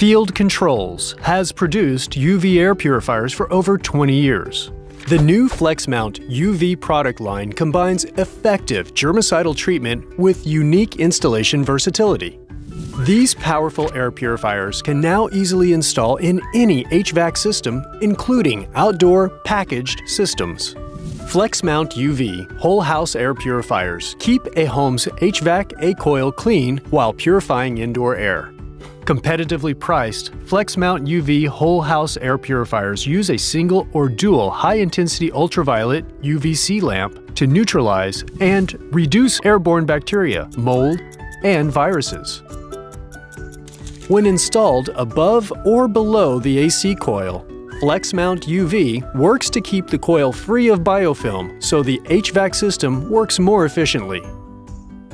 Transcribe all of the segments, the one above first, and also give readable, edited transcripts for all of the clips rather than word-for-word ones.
Field Controls has produced UV air purifiers for over 20 years. The new FlexMountUV product line combines effective germicidal treatment with unique installation versatility. These powerful air purifiers can now easily install in any HVAC system, including outdoor packaged systems. FlexMountUV whole house air purifiers keep a home's HVAC A-coil clean while purifying indoor air. Competitively priced, FlexMountUV whole house air purifiers use a single or dual high-intensity ultraviolet UVC lamp to neutralize and reduce airborne bacteria, mold, and viruses. When installed above or below the AC coil, FlexMountUV works to keep the coil free of biofilm so the HVAC system works more efficiently.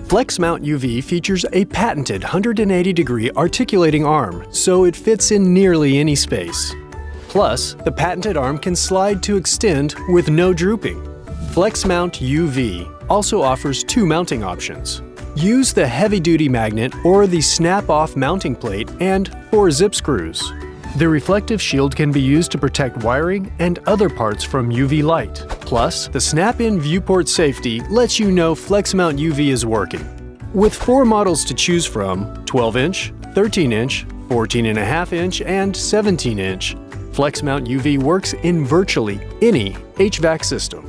FlexMountUV features a patented 180-degree articulating arm, so it fits in nearly any space. Plus, the patented arm can slide to extend with no drooping. FlexMountUV also offers two mounting options. Use the heavy-duty magnet or the snap-off mounting plate and 4 zip screws. The reflective shield can be used to protect wiring and other parts from UV light. Plus, the snap-in viewport safety lets you know FlexMountUV is working. With 4 models to choose from, 12-inch, 13-inch, 14.5-inch, and 17-inch, FlexMountUV works in virtually any HVAC system.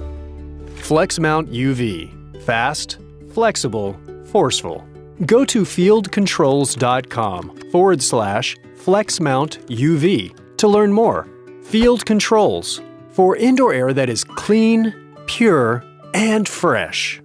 FlexMountUV. Fast, flexible, forceful. Go to fieldcontrols.com/FlexMountUV to learn more. Field Controls, for indoor air that is clean, pure, and fresh.